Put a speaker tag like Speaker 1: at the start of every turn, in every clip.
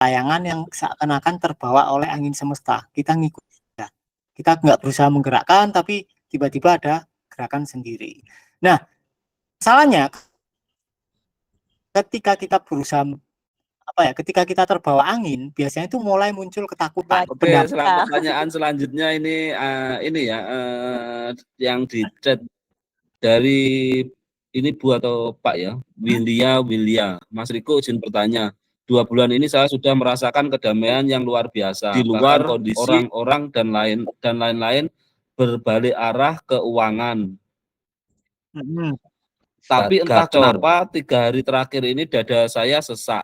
Speaker 1: tayangan yang seakan-akan terbawa oleh angin semesta. Kita ngikut, kita nggak berusaha menggerakkan, tapi tiba-tiba ada gerakan sendiri. Nah, masalahnya ketika kita berusaha ketika kita terbawa angin, biasanya itu mulai muncul ketakutan.
Speaker 2: Oke, pertanyaan selanjutnya ini yang di chat dari ini Bu atau Pak ya, Willia. Mas Riko izin bertanya. 2 bulan ini saya sudah merasakan kedamaian yang luar biasa. Di luar kondisi orang-orang dan lain-lain berbalik arah keuangan. Tapi entah kenapa 3 hari terakhir ini dada saya sesak.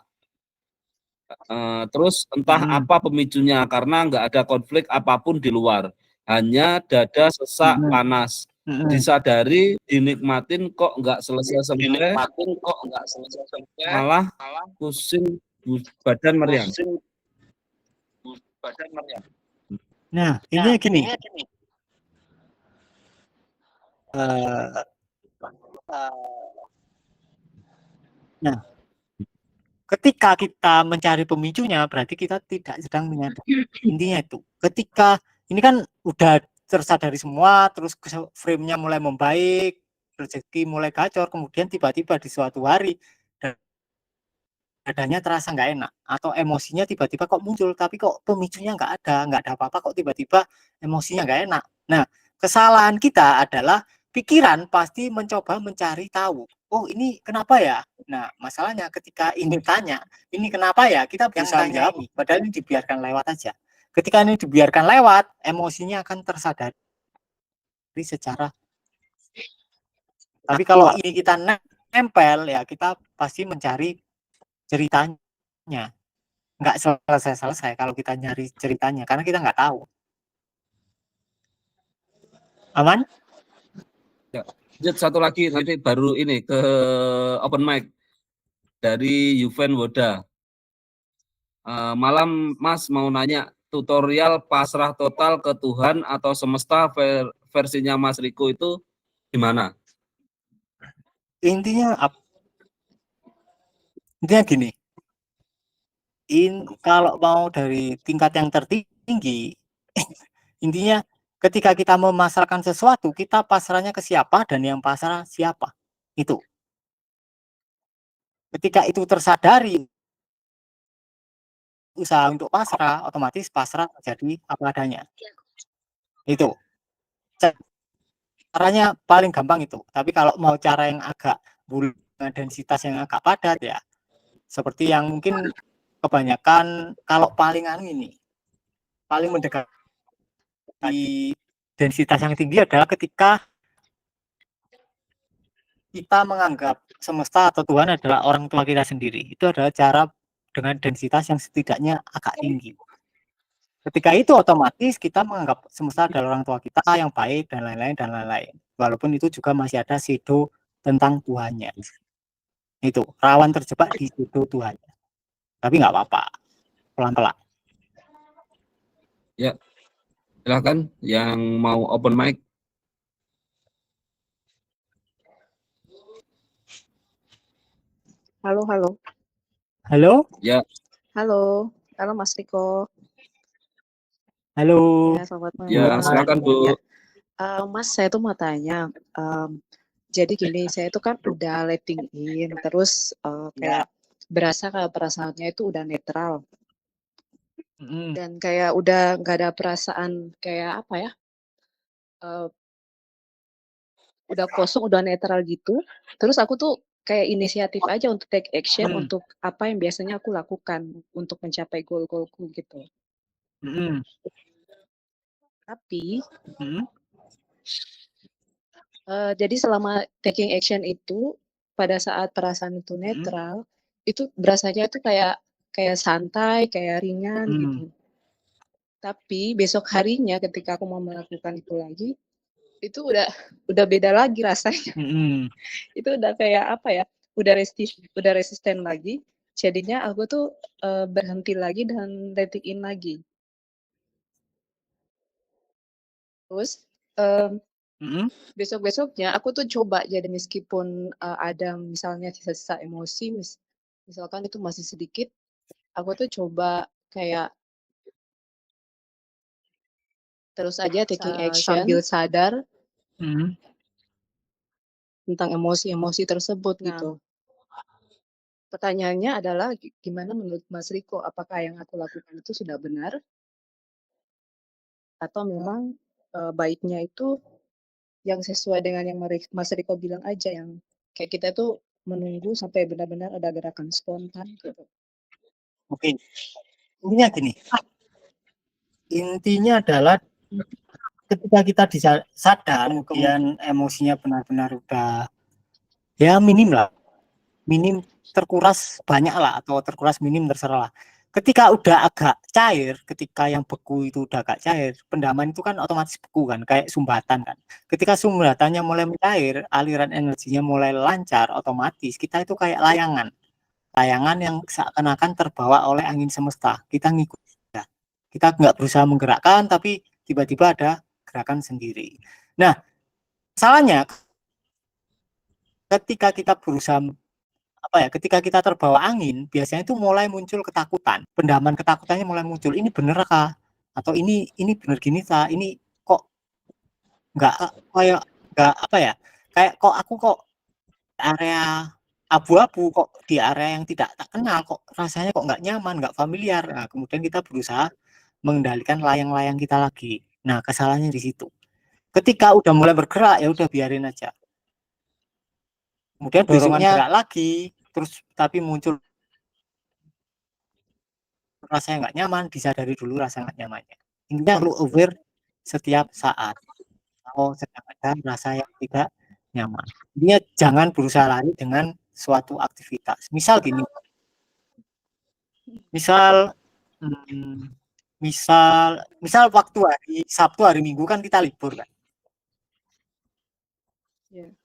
Speaker 2: Terus entah apa pemicunya, karena nggak ada konflik apapun di luar, hanya dada sesak panas. Disadari, dinikmatin kok nggak selesai-selesai, malah pusing badan meriang.
Speaker 1: Nah, ini gini. Nah, ketika kita mencari pemicunya, berarti kita tidak sedang menyadari. Intinya itu, ketika ini kan udah tersadari semua, terus frame-nya mulai membaik, rezeki mulai gacor, kemudian tiba-tiba di suatu hari dadanya terasa nggak enak, atau emosinya tiba-tiba kok muncul, tapi kok pemicunya nggak ada apa-apa, kok tiba-tiba emosinya nggak enak. Nah, kesalahan kita adalah pikiran pasti mencoba mencari tahu, oh ini kenapa ya? Nah, masalahnya ketika ini tanya, ini kenapa ya? Kita berusaha menjawab, padahal ini dibiarkan lewat aja. Ketika ini dibiarkan lewat, emosinya akan tersadari secara. Tapi kalau ini kita nempel, ya kita pasti mencari ceritanya. Nggak selesai-selesai kalau kita nyari ceritanya, karena kita nggak tahu. Aman?
Speaker 2: Ya, satu lagi nanti baru ini ke open mic dari Yuven Woda. Malam Mas mau nanya, tutorial pasrah total ke Tuhan atau semesta versinya Mas Riko itu gimana?
Speaker 1: Intinya gini, kalau mau dari tingkat yang tertinggi, intinya ketika kita memasarkan sesuatu, kita pasrahnya ke siapa dan yang pasrah siapa. Itu. Ketika itu tersadari, usaha untuk pasrah, otomatis pasrah jadi apa adanya. Itu. Caranya paling gampang itu. Tapi kalau mau cara yang agak densitas yang agak padat ya, seperti yang mungkin kebanyakan kalau paling paling mendekati densitas yang tinggi adalah ketika kita menganggap semesta atau Tuhan adalah orang tua kita sendiri. Itu adalah cara dengan densitas yang setidaknya agak tinggi. Ketika itu otomatis kita menganggap semesta adalah orang tua kita yang baik dan lain-lain. Walaupun itu juga masih ada shadow tentang Tuhannya. Itu rawan terjebak di shadow Tuhannya. Tapi nggak apa-apa, pelan-pelan.
Speaker 2: Ya, silakan yang mau open mic.
Speaker 3: Halo.
Speaker 1: Halo?
Speaker 2: Ya.
Speaker 3: Halo Mas Riko.
Speaker 1: Halo.
Speaker 3: Ya, selamat malam.
Speaker 2: Ya, silakan Bu.
Speaker 3: Ya. Mas, saya tuh mau tanya, jadi gini, saya tuh kan udah letting in, terus kayak berasa kayak perasaannya itu udah netral. Dan kayak udah nggak ada perasaan kayak apa ya, udah kosong, udah netral gitu. Terus aku tuh kayak inisiatif aja untuk take action untuk apa yang biasanya aku lakukan untuk mencapai goal-goalku gitu. Tapi jadi selama taking action itu, pada saat perasaan itu netral, itu berasanya itu kayak santai, kayak ringan gitu. Tapi besok harinya ketika aku mau melakukan itu lagi, itu udah beda lagi rasanya. Itu udah kayak apa ya? Udah resisten lagi. Jadinya aku tuh berhenti lagi dan letting in lagi. Terus besok-besoknya aku tuh coba jadi meskipun ada misalnya sisa-sisa emosi, misalkan itu masih sedikit, aku tuh coba kayak terus aja taking action sambil sadar tentang emosi-emosi tersebut gitu. Pertanyaannya adalah gimana menurut Mas Riko, apakah yang aku lakukan itu sudah benar? Atau memang baiknya itu yang sesuai dengan yang Mas Riko bilang aja, yang kayak kita tuh menunggu sampai benar-benar ada gerakan spontan gitu.
Speaker 1: Oke, intinya gini, intinya adalah ketika kita sadar, kemudian emosinya benar-benar udah ya minim lah, minim terkuras banyak lah atau terkuras minim terserah lah. Ketika udah agak cair, ketika yang beku itu udah agak cair, pendaman itu kan otomatis beku kan, kayak sumbatan kan. Ketika sumbatannya mulai mencair, aliran energinya mulai lancar, otomatis kita itu kayak layangan. Layangan yang seakan-akan terbawa oleh angin semesta. Kita ngikut. Ya. Kita nggak berusaha menggerakkan, tapi tiba-tiba ada gerakan sendiri. Nah, masalahnya ketika kita berusaha ketika kita terbawa angin, biasanya itu mulai muncul ketakutan. Pendaman ketakutannya mulai muncul. Ini bener kah? Atau ini bener gini kah? Ini kok nggak kayak nggak Kayak kok aku kok area abu-abu, kok di area yang tidak tak kenal, kok rasanya kok nggak nyaman, nggak familiar. Nah, kemudian kita berusaha mengendalikan layang-layang kita lagi. Nah, kesalahannya di situ. Ketika udah mulai bergerak, ya udah biarin aja. Kemudian dorongan gerak lagi, terus tapi muncul rasanya nggak nyaman, disadari dulu rasa nggak nyamannya. Intinya perlu aware setiap saat. Kalau sedang ada rasa yang tidak nyaman. Intinya jangan berusaha lari dengan suatu aktivitas. Misal gini, misal waktu hari Sabtu, hari Minggu kan kita libur kan.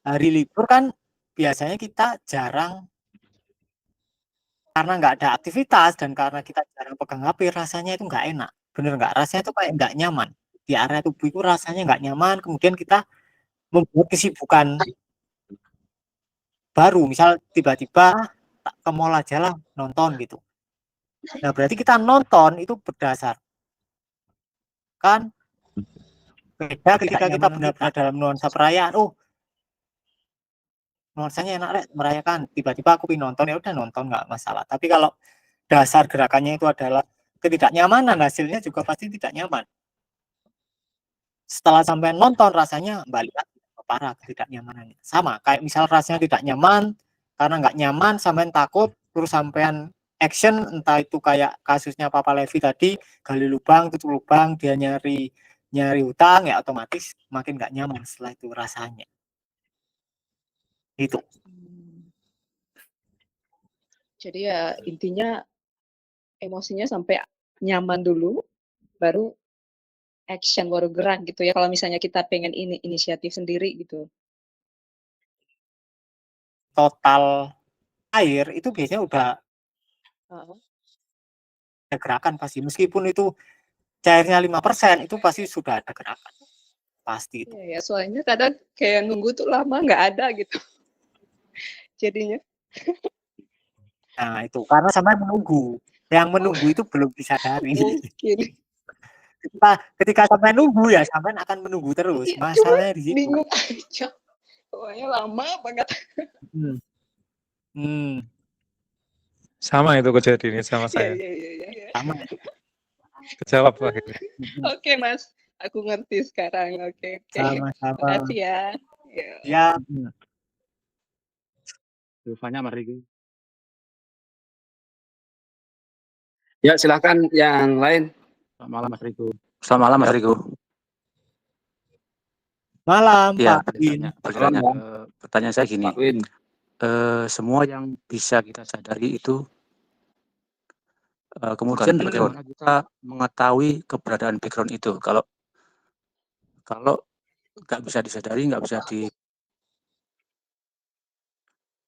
Speaker 1: Hari libur kan biasanya kita jarang, karena nggak ada aktivitas dan karena kita jarang pegang HP, rasanya itu nggak enak. Bener nggak? Rasanya itu kayak nggak nyaman. Di area tubuh itu rasanya nggak nyaman, kemudian kita membuat kesibukan baru. Misal tiba-tiba ke mall aja lah nonton gitu. Nah, berarti kita nonton itu berdasarkan beda ketika kita benar-benar dalam nuansa perayaan. Oh, nuansanya enak rek, merayakan. Tiba-tiba aku pengen nonton, ya udah nonton, nggak masalah. Tapi kalau dasar gerakannya itu adalah ketidaknyamanan, hasilnya juga pasti tidak nyaman. Setelah sampai nonton rasanya balik lagi parah ketidaknyamanannya. Sama kayak misal rasanya tidak nyaman, karena nggak nyaman sampean takut, terus sampean action, entah itu kayak kasusnya Papa Levi tadi, gali lubang, tutup lubang, dia nyari utang, ya otomatis makin nggak nyaman setelah itu rasanya. Itu.
Speaker 3: Jadi ya intinya emosinya sampai nyaman dulu, baru action, baru gerak gitu ya. Kalau misalnya kita pengen inisiatif sendiri gitu.
Speaker 1: Total air itu biasanya udah ada gerakan pasti, meskipun itu cairnya 5%, itu pasti sudah ada gerakan pasti itu.
Speaker 3: Ya, soalnya kadang kayak nunggu tuh lama nggak ada gitu jadinya.
Speaker 1: Nah, itu karena sampai menunggu, yang menunggu itu belum disadari.
Speaker 3: Mungkin.
Speaker 1: Ketika sampai nunggu, ya sampai akan menunggu terus.
Speaker 3: Ya,
Speaker 1: masalahnya di situ.
Speaker 3: Bingung aja, pokoknya lama banget.
Speaker 4: Sama itu kejadiannya sama saya.
Speaker 3: Ya.
Speaker 1: Sama.
Speaker 4: Kejawab akhirnya.
Speaker 3: Oke, Mas, aku ngerti sekarang. Oke.
Speaker 1: Sama-sama.
Speaker 3: Makasih ya.
Speaker 1: Ya.
Speaker 2: Silvanya Mariko. Ya, silakan yang lain. Selamat malam Mas Riko.
Speaker 5: Selamat malam Mas Riko.
Speaker 1: Malam
Speaker 5: ya,
Speaker 1: Pak Win.
Speaker 5: Pertanyaan saya gini.
Speaker 2: Pak Win.
Speaker 5: Semua yang bisa kita sadari itu kemudian bagaimana kita mengetahui keberadaan background itu. Kalau nggak bisa disadari, nggak bisa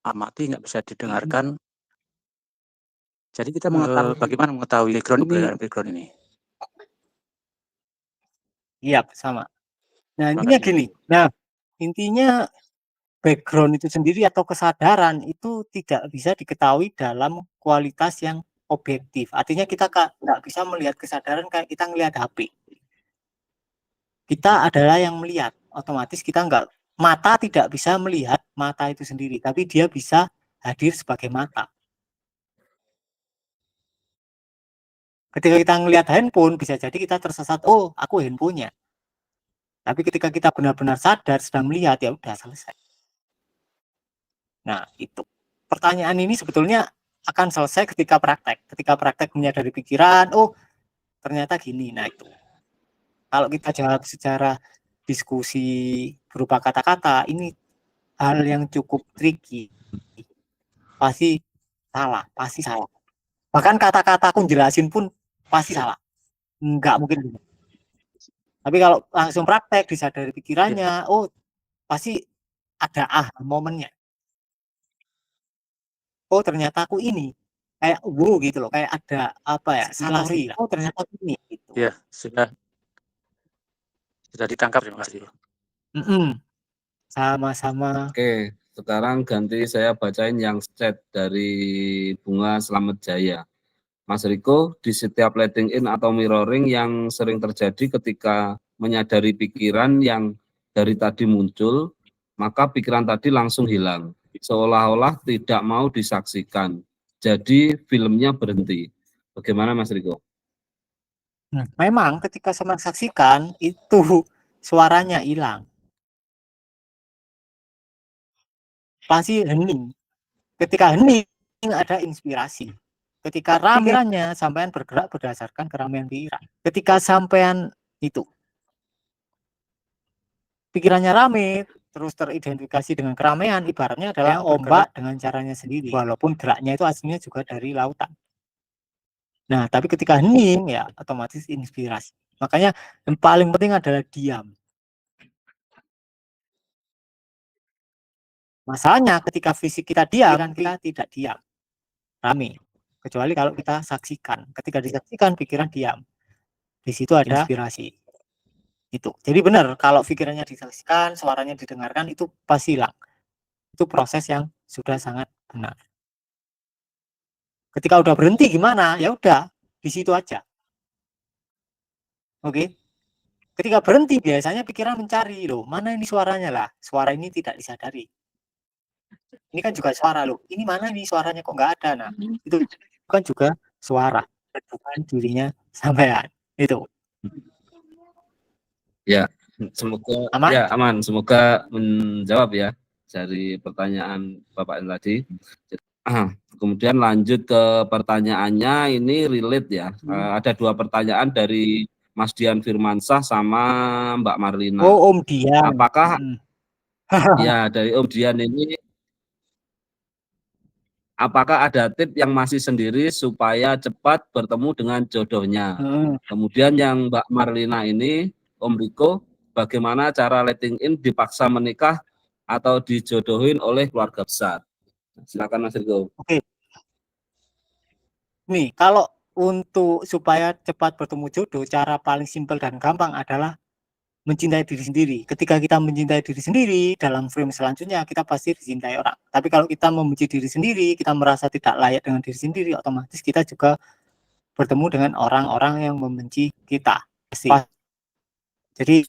Speaker 5: diamati, nggak bisa didengarkan. Jadi kita mengetahui bagaimana mengetahui keberadaan background ini.
Speaker 1: Iya, sama. Nah, intinya gini. Nah, intinya background itu sendiri atau kesadaran itu tidak bisa diketahui dalam kualitas yang objektif. Artinya kita nggak bisa melihat kesadaran kayak kita ngelihat HP. Kita adalah yang melihat. Otomatis kita mata tidak bisa melihat mata itu sendiri, tapi dia bisa hadir sebagai mata. Ketika kita ngelihat handphone, bisa jadi kita tersesat, oh aku handphonenya. Tapi ketika kita benar-benar sadar sedang melihat, ya udah selesai. Nah, itu. Pertanyaan ini sebetulnya akan selesai ketika praktek. Ketika praktek menyadari pikiran, oh ternyata gini. Nah, itu. Kalau kita jawab secara diskusi berupa kata-kata, ini hal yang cukup tricky. Pasti salah. Bahkan kata-kata aku jelasin pun pasti salah. Enggak mungkin. Tapi kalau langsung praktek, disadari pikirannya, oh pasti ada momennya. Oh ternyata aku ini. Kayak wow gitu loh, kayak ada apa ya, satori. Oh ternyata aku ini. Gitu.
Speaker 5: Ya, sudah ditangkap ya Mas.
Speaker 1: Sama-sama.
Speaker 2: Oke, sekarang ganti saya bacain yang chat dari Bunga Slamet Jaya. Mas Riko, di setiap letting in atau mirroring yang sering terjadi ketika menyadari pikiran yang dari tadi muncul, maka pikiran tadi langsung hilang, seolah-olah tidak mau disaksikan. Jadi filmnya berhenti. Bagaimana Mas Riko?
Speaker 1: Memang ketika saya saksikan itu suaranya hilang. Pasti hening. Ketika hening ada inspirasi. Ketika pikirannya sampean bergerak berdasarkan keramaian pikiran. Ketika sampean itu pikirannya rame, terus teridentifikasi dengan keramaian, ibaratnya adalah ombak dengan caranya sendiri. Walaupun geraknya itu aslinya juga dari lautan. Nah, tapi ketika hening ya otomatis inspirasi. Makanya yang paling penting adalah diam. Masalahnya ketika fisik kita diam, kita tidak diam. Rame. Kecuali kalau kita saksikan. Ketika disaksikan pikiran diam. Di situ ada inspirasi. Itu. Jadi benar kalau pikirannya disaksikan, suaranya didengarkan itu pasti hilang. Itu proses yang sudah sangat benar. Ketika udah berhenti gimana? Ya udah, di situ aja. Oke. Ketika berhenti biasanya pikiran mencari loh, mana ini suaranya lah. Suara ini tidak disadari. Ini kan juga suara loh. Ini mana nih suaranya kok nggak ada? Nah, itu kan juga suara, bukan dirinya sampean. Itu.
Speaker 2: Ya, semoga
Speaker 1: aman?
Speaker 2: Ya aman. Semoga menjawab ya dari pertanyaan Bapak yang tadi. Kemudian lanjut ke pertanyaannya, ini relate ya. Ada 2 pertanyaan dari Mas Dian Firmansyah sama Mbak Marlina.
Speaker 1: Oh, Om Dian.
Speaker 2: Apakah ya dari Om Dian ini, apakah ada tips yang masih sendiri supaya cepat bertemu dengan jodohnya? Kemudian yang Mbak Marlina ini, Om Riko, bagaimana cara letting in dipaksa menikah atau dijodohin oleh keluarga besar? Silakan Mas Riko.
Speaker 1: Oke. Nih, kalau untuk supaya cepat bertemu jodoh, cara paling simpel dan gampang adalah mencintai diri sendiri. Ketika kita mencintai diri sendiri, dalam frame selanjutnya kita pasti dicintai orang. Tapi kalau kita membenci diri sendiri, kita merasa tidak layak dengan diri sendiri, otomatis kita juga bertemu dengan orang-orang yang membenci kita. Jadi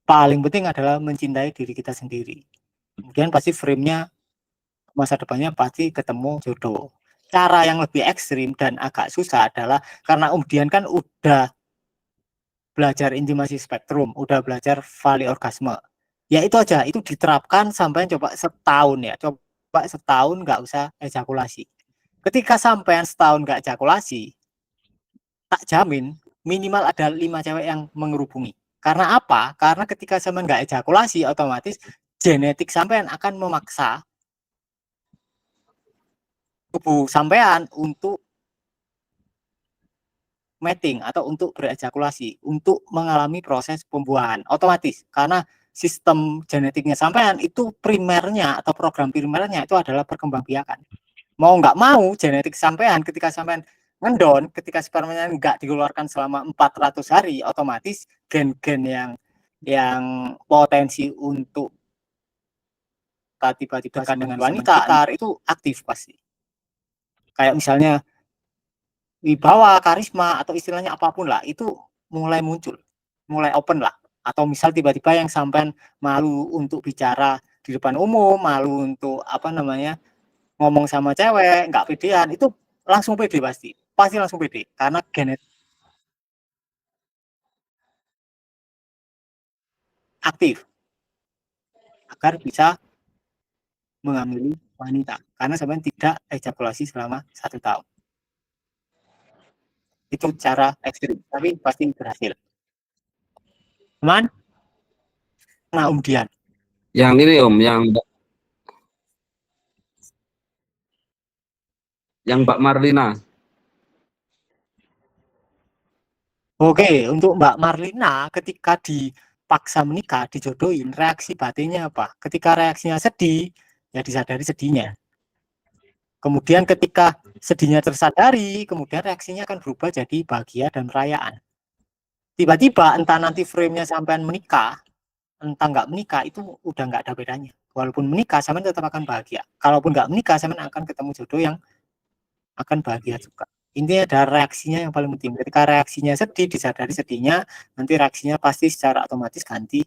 Speaker 1: paling penting adalah mencintai diri kita sendiri. Kemudian pasti frame-nya masa depannya pasti ketemu jodoh. Cara yang lebih ekstrim dan agak susah adalah karena Om Dian kan udah belajar intimasi spektrum, udah belajar vali orgasme. Ya itu aja, itu diterapkan sampai coba setahun ya. Coba setahun nggak usah ejakulasi. Ketika sampai setahun nggak ejakulasi, tak jamin minimal ada 5 cewek yang mengerubungi. Karena apa? Karena ketika sampean nggak ejakulasi, otomatis genetik sampean akan memaksa tubuh sampean untuk mating atau untuk berejakulasi, untuk mengalami proses pembuahan otomatis, karena sistem genetiknya sampean itu primernya atau program primernya itu adalah perkembangbiakan. Mau nggak mau genetik sampean ketika sampean ngendon, ketika spermanya nggak dikeluarkan selama 400 hari, otomatis gen-gen yang potensi untuk tiba-tiba dengan wanita itu aktif pasti. Kayak misalnya wibawa, karisma, atau istilahnya apapun lah, itu mulai muncul, mulai open lah. Atau misal tiba-tiba yang sampean malu untuk bicara di depan umum, malu untuk apa namanya ngomong sama cewek, nggak pedean, itu langsung pede pasti langsung pede karena genetik aktif agar bisa mengambil wanita karena sampean tidak ejakulasi selama 1 tahun. Itu cara ekstrim, tapi pasti berhasil. Teman? Nah, Dian.
Speaker 2: Yang ini Om, yang Mbak Marlina.
Speaker 1: Oke, untuk Mbak Marlina ketika dipaksa menikah, dijodohin, reaksi batinnya apa? Ketika reaksinya sedih, ya disadari sedihnya. Kemudian ketika sedihnya tersadari, kemudian reaksinya akan berubah jadi bahagia dan perayaan. Tiba-tiba entah nanti frame-nya sampean menikah, entah nggak menikah, itu udah nggak ada bedanya. Walaupun menikah, sampean tetap akan bahagia. Kalaupun nggak menikah, sampean akan ketemu jodoh yang akan bahagia juga. Intinya ada reaksinya yang paling penting. Ketika reaksinya sedih, disadari sedihnya, nanti reaksinya pasti secara otomatis ganti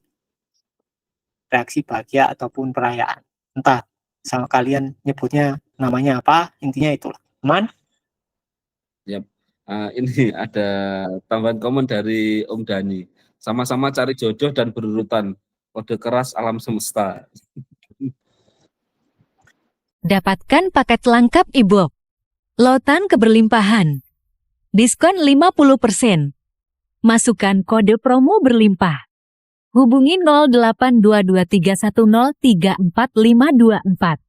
Speaker 1: reaksi bahagia ataupun perayaan. Entah sama kalian nyebutnya namanya apa, intinya itulah. Teman?
Speaker 2: Yap. Ini ada tambahan komen dari Om Dani. Sama-sama cari jodoh dan berurutan. Kode keras alam semesta.
Speaker 6: Dapatkan paket lengkap e-book Lautan Keberlimpahan. Diskon 50%. Masukkan kode promo berlimpah. Hubungi 082231034524.